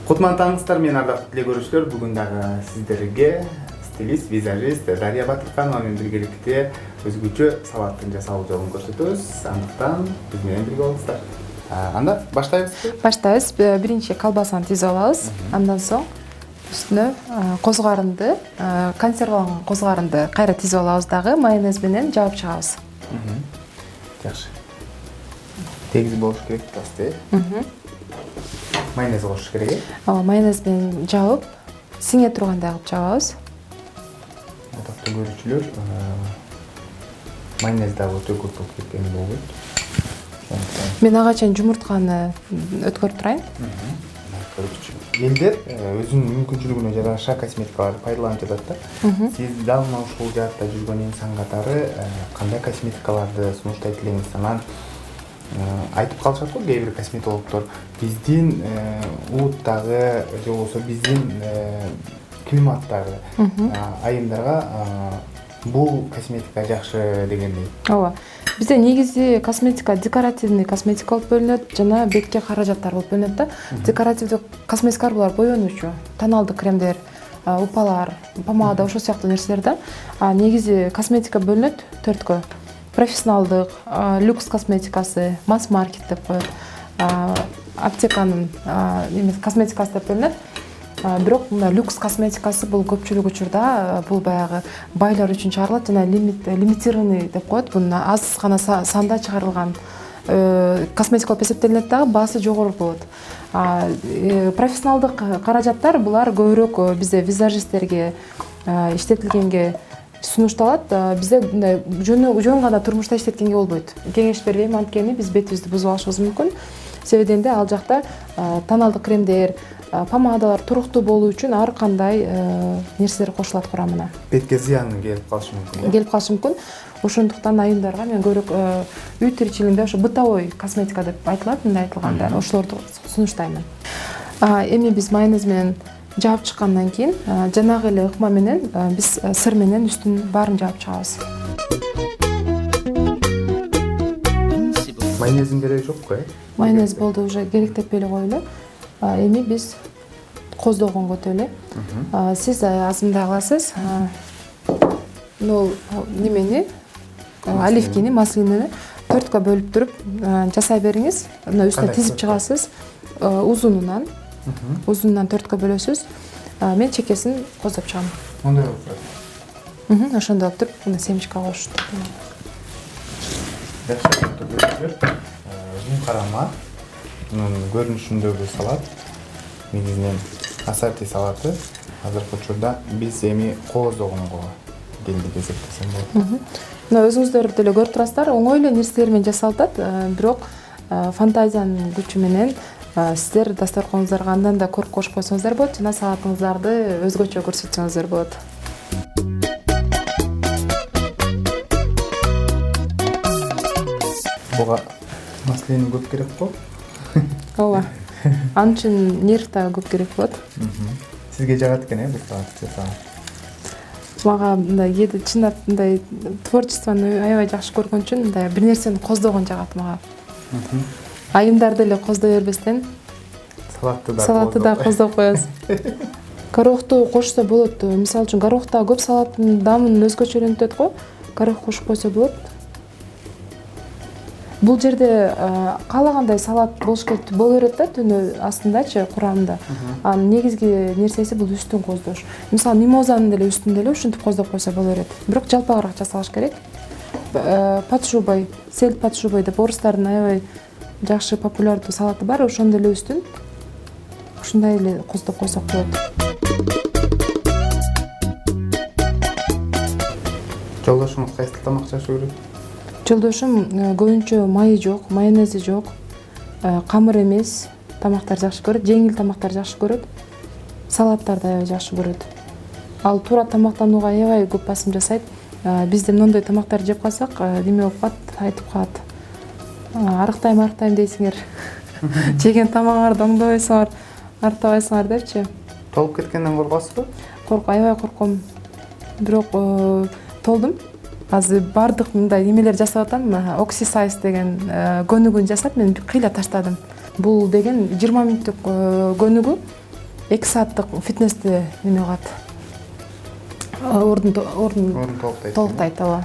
Кутман таңыңыздар, мен ардактуу теле көрүүчүлөр. Бүгүн дагы сиздерге стилист, визажист Дарья Батырханова менен биргеликте өзгөчө салаттын жасалуу жолун көрсөтөбүз. Андыктан биз менен бирге болуңуздар. Анда баштайбызбы? Баштайбыз. Биринчи колбасаны түзүп алабыз. Андан соң үстүнө козгарынды, консерваланган козгарынды кайра түзүп алабыз дагы майонез менен жаап чыгабыз. Жакшы. Тегиз болуш керек басты. Майонез кошуш керек. Майонез менен жаап, сиңе тургандай кылып чабабыз. Атактуу көрүүчүлөр, майонез дагы өтө көп болуп кеткен болбойт. Мен ага чейин жумуртканы өткөрүп турайын. Элдер өзүнүн мүмкүнчүлүгүнө жараша косметикаларды пайдаланып жатат да. Сиз дал мына ушул жаатта жүргөн инсан катары кандай косметикаларды сунуштайт элеңиз? Анан айтып калышат го кээ бир косметологдор биздин ууттагы же болбосо биздин климаттагы айымдарга бул косметика жакшы дегендей. Ооба. Бизде негизи косметика декоративный косметика болуп бөлүнөт жана бетке каражаттар болуп бөлүнөт да. Декоративдүү косметикалар булар боенуучу, тоналдык кремдер, упалар, помада, ошол сыяктуу нерселер да. Негизи косметика бөлүнөт төрткө. Профессионалдык, люкс косметикасы, масс-маркет деп коет. Аптеканын косметикасы деп бөлүнөт. Бирок мына люкс косметикасы бул көпчүлүк учурда бул баягы байлар үчүн чыгарылат жана лимитированный деп коет. Бунун аз гана санда чыгарылган косметика болуп эсептелинет дагы, баасы жогору болот. Профессионалдык каражаттар булар көбүрөөк бизде визажисттерге иштетилгенге сунушталат. Бизде жөн гана турмушта иштеткенге болбойт. Кеңеш бербейм, анткени биз бетибизди бузуп алышыбыз мүмкүн. Себебинде ал жакта тоналдык кремдер, помадалар туруктуу болуу үчүн ар кандай нерселер кошулат курамына. Бетке зыяны келип калышы мүмкүн. Келип калышы мүмкүн. Ошондуктан айымдарга мен көбүрөөк үй тиричилигинде ошо бытовой косметика деп айтылат, мындай айтылганда, ошолорду сунуштаймын. Эми биз майонез менен жаап чыккандан кийин жанагы эле ыкма менен биз сыр менен үстүн баарын жаап чыгабыз. Майонездин кереги жокко, Майонез болду, уже керектепей эле коелу. Эми биз коздогонго өтөлү. Сиз азымдай кыласыз. Бул немени, оливкини, маслинаны төрткө бөлүп туруп жасай бериңиз. Мына үстүнө тизип чыгасыз. Узунунан төрткө бөлөсүз. Мен чекесин коздоп чыгам. Мондай болуп турат. Ошондой болуп туруп, мына семечка кошуп. Жум карама. Мунун көрүнүшүндөгү салат негизинен ассорти салаты. Азыркы учурда биз эми кооздогонго келдик эсептесем болот. Мына өзүңүздөр деле көрүп турасыздар, оңой эле нерселер менен жасалат, бирок фантазиянын күчү менен сиздер дасторконуңуздарга андан да көрүп кошуп койсоңуздар болот жана салатыңыздарды өзгөчө көрсөтсөңүздөр болот. Буга маслини көп керек го? Ооба. Ал үчүн нерв да көп керек болот. Сизге жагат экен, бул салат жасаган? Мага мындай кээде чындап мындай творчествону аябай жакшы көргөн үчүн мындай бир нерсени коздогон жагат мага. Айымдарды эле коздой бербестен салатты да коздоп коебуз. Горохту кошсо болот. Мисалы үчүн горохта көп салаттын дамын өзгөчөлөнтөт го. Горох кошуп койсо болот. Бул жерде каалагандай салат болуш керек боло берет да, түнү астындачы, курамында. Анын негизги нерсеси бул үстүн коздош. Мисалы мимозанын деле үстүндө эле ушинтип коздоп койсо боло берет. Бирок жалпагыраак жасалыш керек. Под шубой, сель под шубой деп орустардын аябай жакшы популярдуу салаты бар, ошондой эле үстүн ушундай эле коздоп койсок болот. Жолдошуңуз кайсы тамак жашоо көрөт? Жолдошум көбүнчө майы жок, майонези жок, камыр эмес тамактар жакшы көрөт, жеңил тамактар жакшы көрөт, салаттарды аябай жакшы көрөт. Ал туура тамактанууга аябай көп басым жасайт. Бизде мондой тамактар жеп калсак, неме болуп калат, айтып калат. Арыктайм дейсиңер. Жеген тамагыңарды оңдобойсуңар, артабайсыңар депчи. Толуп кеткенден коркосузбу? Аябай корком. Бирок толдум. Азыр бардык мындай немелер жасап атам, Oxysize деген көнүгүүнү жасап мен кыйла таштадым. Бул деген 20 мүнөттүк көнүгүү. 2 сааттык фитнести неме кылат. Ордун толуктайт, ооба.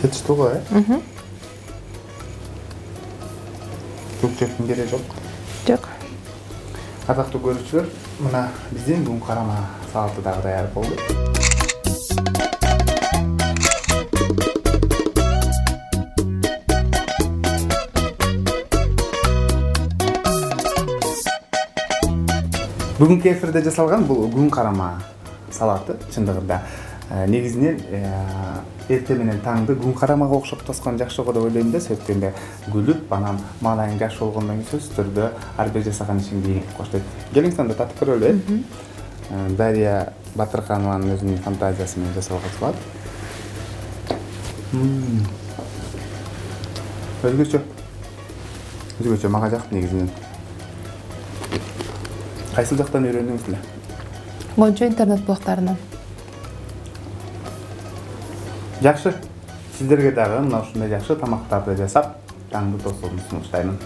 Жетиштүү э? Көп жептин кереги жок. Жок. Ардактуу көрүүчүлөр, мына биздин күн карама салаты дагы даяр болду. Бүгүнкү эфирде жасалган бул күн карама салаты чындыгында негизинен эрте менен таңды күн карамага окшоп тоскон жакшы го деп ойлойм да, себептен күлүп, анан маанайың жаш болгондон кийин сөзсүз түрдө ар бир жасаган ишиңди ийгилип коштойт. Келиңиз анда татып көрөлү э? Дарья Батырханованын өзүнүн фантазиясы менен жасалган салат. Өзгөчө мага жакты негизинен. Кайсыл жактан үйрөндүңүз эле? Кончо интернет блогтарынан. Жакшы. Сиздерге дагы мына ушундай жакшы тамактарды жасап, таңды тосууну сунуштаймын.